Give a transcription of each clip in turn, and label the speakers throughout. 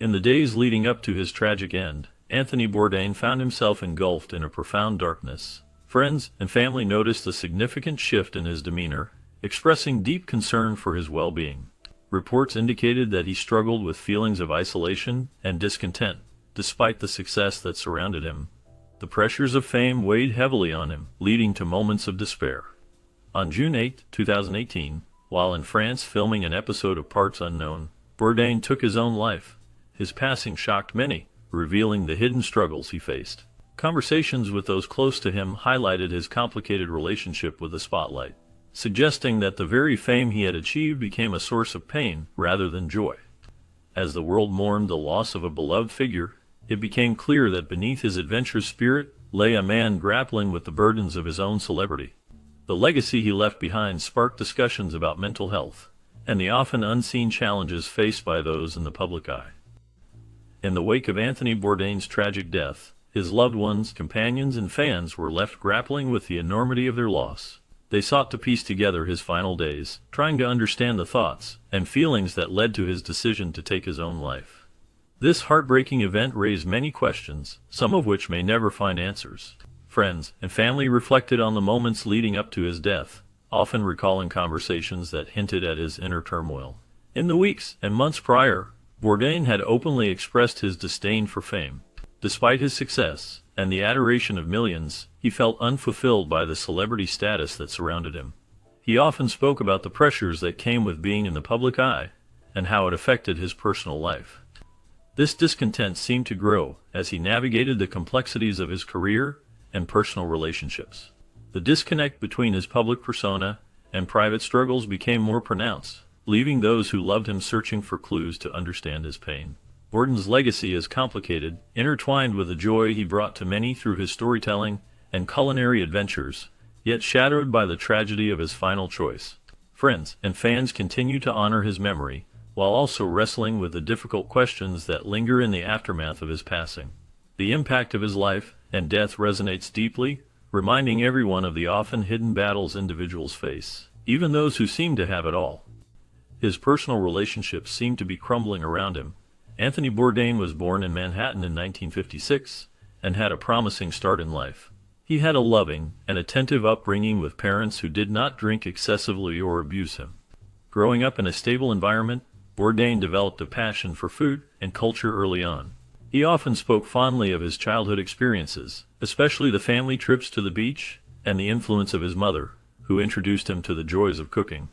Speaker 1: In the days leading up to his tragic end, Anthony Bourdain found himself engulfed in a profound darkness. Friends and family noticed a significant shift in his demeanor, expressing deep concern for his well-being. Reports indicated that he struggled with feelings of isolation and discontent, despite the success that surrounded him. The pressures of fame weighed heavily on him, leading to moments of despair. On June 8, 2018, while in France filming an episode of Parts Unknown, Bourdain took his own life. His passing shocked many, revealing the hidden struggles he faced. Conversations with those close to him highlighted his complicated relationship with the spotlight, suggesting that the very fame he had achieved became a source of pain rather than joy. As the world mourned the loss of a beloved figure, it became clear that beneath his adventurous spirit lay a man grappling with the burdens of his own celebrity. The legacy he left behind sparked discussions about mental health and the often unseen challenges faced by those in the public eye. In the wake of Anthony Bourdain's tragic death, his loved ones, companions, and fans were left grappling with the enormity of their loss. They sought to piece together his final days, trying to understand the thoughts and feelings that led to his decision to take his own life. This heartbreaking event raised many questions, some of which may never find answers. Friends and family reflected on the moments leading up to his death, often recalling conversations that hinted at his inner turmoil. In the weeks and months prior, Bourdain had openly expressed his disdain for fame. Despite his success and the adoration of millions, he felt unfulfilled by the celebrity status that surrounded him. He often spoke about the pressures that came with being in the public eye and how it affected his personal life. This discontent seemed to grow as he navigated the complexities of his career and personal relationships. The disconnect between his public persona and private struggles became more pronounced, leaving those who loved him searching for clues to understand his pain. Bourdain's legacy is complicated, intertwined with the joy he brought to many through his storytelling and culinary adventures, yet shadowed by the tragedy of his final choice. Friends and fans continue to honor his memory, while also wrestling with the difficult questions that linger in the aftermath of his passing. The impact of his life and death resonates deeply, reminding everyone of the often hidden battles individuals face, even those who seem to have it all. His personal relationships seem to be crumbling around him. Anthony Bourdain was born in Manhattan in 1956 and had a promising start in life. He had a loving and attentive upbringing with parents who did not drink excessively or abuse him. Growing up in a stable environment, Bourdain developed a passion for food and culture early on. He often spoke fondly of his childhood experiences, especially the family trips to the beach and the influence of his mother, who introduced him to the joys of cooking.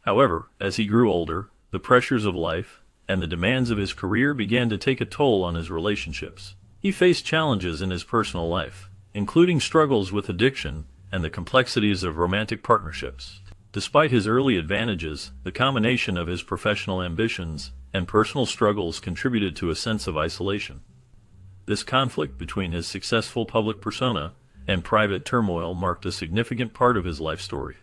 Speaker 1: However, as he grew older, the pressures of life and the demands of his career began to take a toll on his relationships. He faced challenges in his personal life, including struggles with addiction and the complexities of romantic partnerships. Despite his early advantages, the combination of his professional ambitions and personal struggles contributed to a sense of isolation. This conflict between his successful public persona and private turmoil marked a significant part of his life story.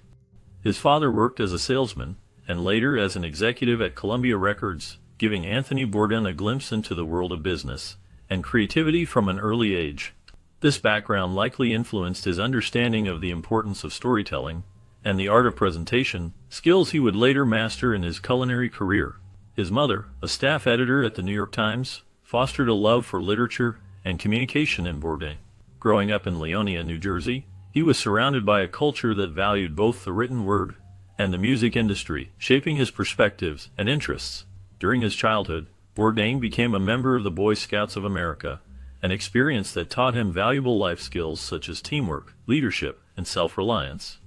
Speaker 1: His father worked as a salesman and later as an executive at Columbia Records, giving Anthony Bourdain a glimpse into the world of business and creativity from an early age. This background likely influenced his understanding of the importance of storytelling and the art of presentation, skills he would later master in his culinary career. His mother, a staff editor at the New York Times, fostered a love for literature and communication in Bourdain. Growing up in Leonia, New Jersey, he was surrounded by a culture that valued both the written word and the music industry, shaping his perspectives and interests. During his childhood, Bourdain became a member of the Boy Scouts of America, an experience that taught him valuable life skills such as teamwork, leadership, and self-reliance.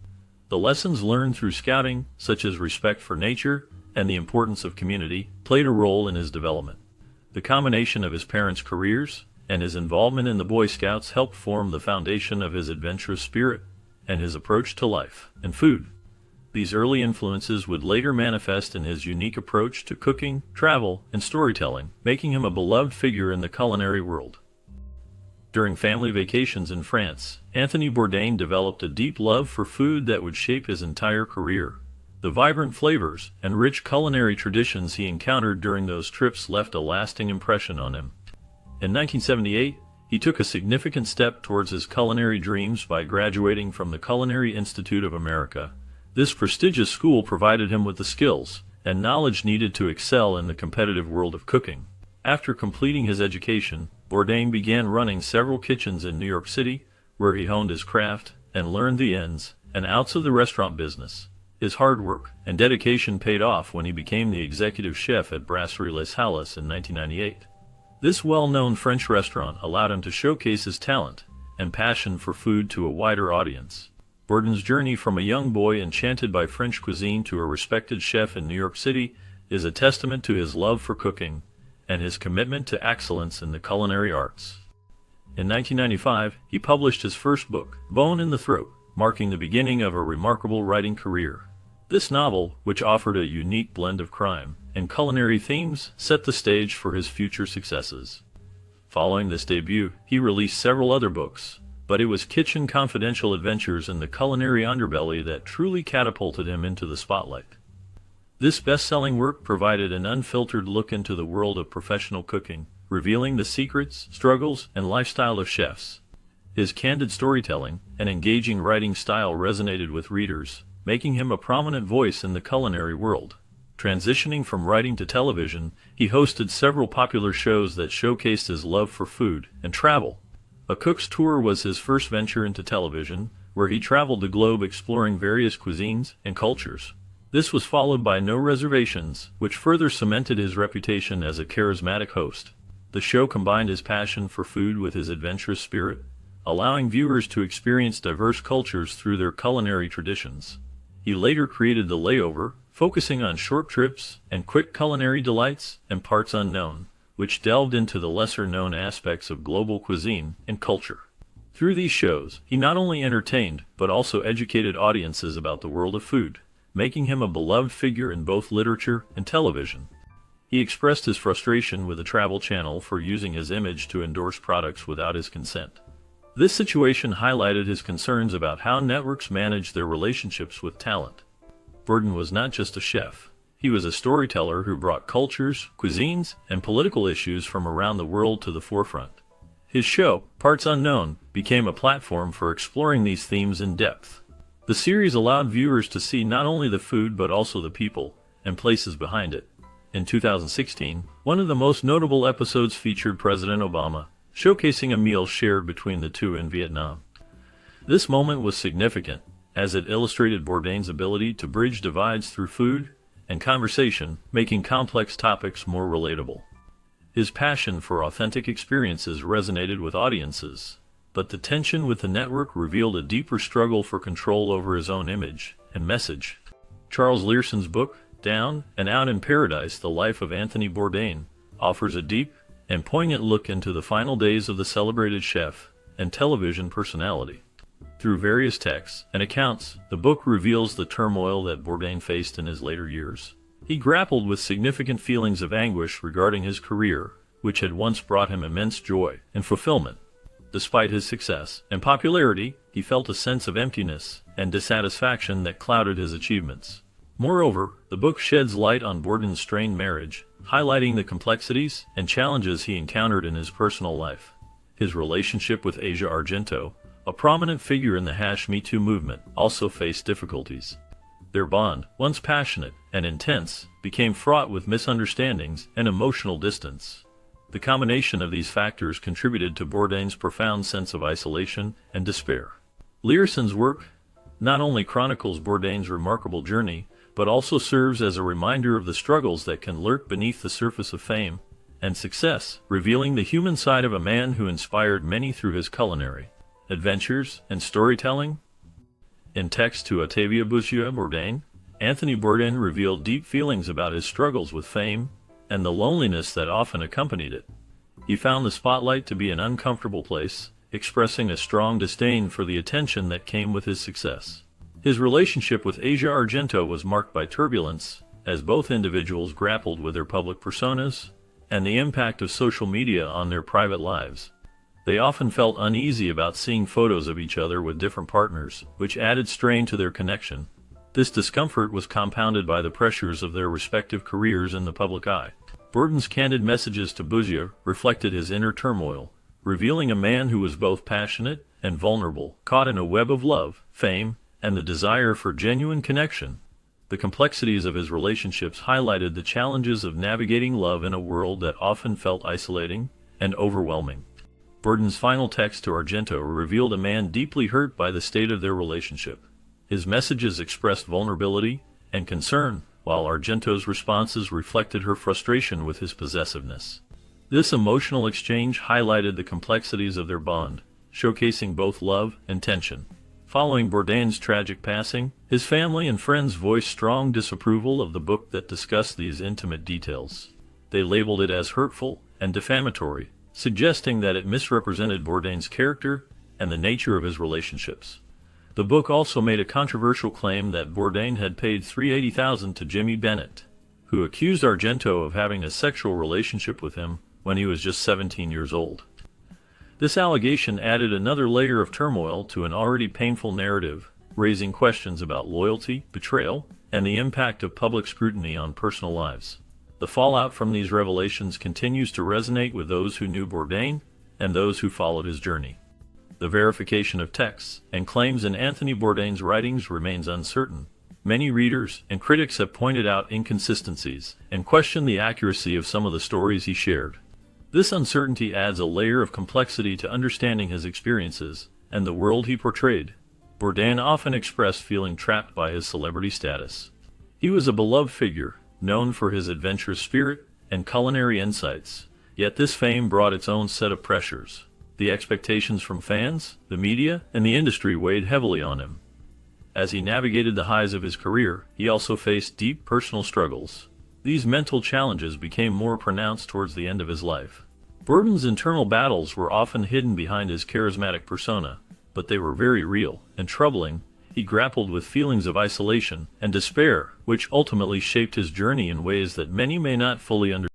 Speaker 1: The lessons learned through scouting, such as respect for nature and the importance of community, played a role in his development. The combination of his parents' careers and his involvement in the Boy Scouts helped form the foundation of his adventurous spirit and his approach to life and food. These early influences would later manifest in his unique approach to cooking, travel, and storytelling, making him a beloved figure in the culinary world. During family vacations in France, Anthony Bourdain developed a deep love for food that would shape his entire career. The vibrant flavors and rich culinary traditions he encountered during those trips left a lasting impression on him. In 1978, he took a significant step towards his culinary dreams by graduating from the Culinary Institute of America. This prestigious school provided him with the skills and knowledge needed to excel in the competitive world of cooking. After completing his education, Bourdain began running several kitchens in New York City, where he honed his craft and learned the ins and outs of the restaurant business. His hard work and dedication paid off when he became the executive chef at Brasserie Les Halles in 1998. This well-known French restaurant allowed him to showcase his talent and passion for food to a wider audience. Bourdain's journey from a young boy enchanted by French cuisine to a respected chef in New York City is a testament to his love for cooking and his commitment to excellence in the culinary arts. In 1995, he published his first book, Bone in the Throat, marking the beginning of a remarkable writing career. This novel, which offered a unique blend of crime and culinary themes, set the stage for his future successes. Following this debut, he released several other books, but it was Kitchen Confidential Adventures in the Culinary Underbelly that truly catapulted him into the spotlight. This best-selling work provided an unfiltered look into the world of professional cooking, revealing the secrets, struggles, and lifestyle of chefs. His candid storytelling and engaging writing style resonated with readers, making him a prominent voice in the culinary world. Transitioning from writing to television, he hosted several popular shows that showcased his love for food and travel. A Cook's Tour was his first venture into television, where he traveled the globe exploring various cuisines and cultures. This was followed by No Reservations, which further cemented his reputation as a charismatic host. The show combined his passion for food with his adventurous spirit, allowing viewers to experience diverse cultures through their culinary traditions. He later created The Layover, focusing on short trips and quick culinary delights, and Parts Unknown, which delved into the lesser-known aspects of global cuisine and culture. Through these shows, he not only entertained, but also educated audiences about the world of food, making him a beloved figure in both literature and television. He expressed his frustration with the Travel Channel for using his image to endorse products without his consent. This situation highlighted his concerns about how networks manage their relationships with talent. Bourdain was not just a chef. He was a storyteller who brought cultures, cuisines, and political issues from around the world to the forefront. His show, Parts Unknown, became a platform for exploring these themes in depth. The series allowed viewers to see not only the food but also the people and places behind it. In 2016, one of the most notable episodes featured President Obama, showcasing a meal shared between the two in Vietnam. This moment was significant, as it illustrated Bourdain's ability to bridge divides through food and conversation, making complex topics more relatable. His passion for authentic experiences resonated with audiences, but the tension with the network revealed a deeper struggle for control over his own image and message. Charles Leerson's book, Down and Out in Paradise: The Life of Anthony Bourdain, offers a deep and poignant look into the final days of the celebrated chef and television personality. Through various texts and accounts, the book reveals the turmoil that Bourdain faced in his later years. He grappled with significant feelings of anguish regarding his career, which had once brought him immense joy and fulfillment. Despite his success and popularity, he felt a sense of emptiness and dissatisfaction that clouded his achievements. Moreover, the book sheds light on Bourdain's strained marriage, highlighting the complexities and challenges he encountered in his personal life. His relationship with Asia Argento, a prominent figure in the #Me Too movement, also faced difficulties. Their bond, once passionate and intense, became fraught with misunderstandings and emotional distance. The combination of these factors contributed to Bourdain's profound sense of isolation and despair. Leerson's work not only chronicles Bourdain's remarkable journey, but also serves as a reminder of the struggles that can lurk beneath the surface of fame and success, revealing the human side of a man who inspired many through his culinary adventures and storytelling. In text to Octavia Boussieu Bourdain, Anthony Bourdain revealed deep feelings about his struggles with fame and the loneliness that often accompanied it. He found the spotlight to be an uncomfortable place, expressing a strong disdain for the attention that came with his success. His relationship with Asia Argento was marked by turbulence, as both individuals grappled with their public personas and the impact of social media on their private lives. They often felt uneasy about seeing photos of each other with different partners, which added strain to their connection. This discomfort was compounded by the pressures of their respective careers in the public eye. Bourdain's candid messages to Boussieu reflected his inner turmoil, revealing a man who was both passionate and vulnerable, caught in a web of love, fame, and the desire for genuine connection. The complexities of his relationships highlighted the challenges of navigating love in a world that often felt isolating and overwhelming. Bourdain's final text to Argento revealed a man deeply hurt by the state of their relationship. His messages expressed vulnerability and concern, while Argento's responses reflected her frustration with his possessiveness. This emotional exchange highlighted the complexities of their bond, showcasing both love and tension. Following Bourdain's tragic passing, his family and friends voiced strong disapproval of the book that discussed these intimate details. They labeled it as hurtful and defamatory, suggesting that it misrepresented Bourdain's character and the nature of his relationships. The book also made a controversial claim that Bourdain had paid $380,000 to Jimmy Bennett, who accused Argento of having a sexual relationship with him when he was just 17 years old. This allegation added another layer of turmoil to an already painful narrative, raising questions about loyalty, betrayal, and the impact of public scrutiny on personal lives. The fallout from these revelations continues to resonate with those who knew Bourdain and those who followed his journey. The verification of texts and claims in Anthony Bourdain's writings remains uncertain. Many readers and critics have pointed out inconsistencies and questioned the accuracy of some of the stories he shared. This uncertainty adds a layer of complexity to understanding his experiences and the world he portrayed. Bourdain often expressed feeling trapped by his celebrity status. He was a beloved figure, known for his adventurous spirit and culinary insights, yet this fame brought its own set of pressures. The expectations from fans, the media, and the industry weighed heavily on him. As he navigated the highs of his career, he also faced deep personal struggles. These mental challenges became more pronounced towards the end of his life. Bourdain's internal battles were often hidden behind his charismatic persona, but they were very real and troubling. He grappled with feelings of isolation and despair, which ultimately shaped his journey in ways that many may not fully understand.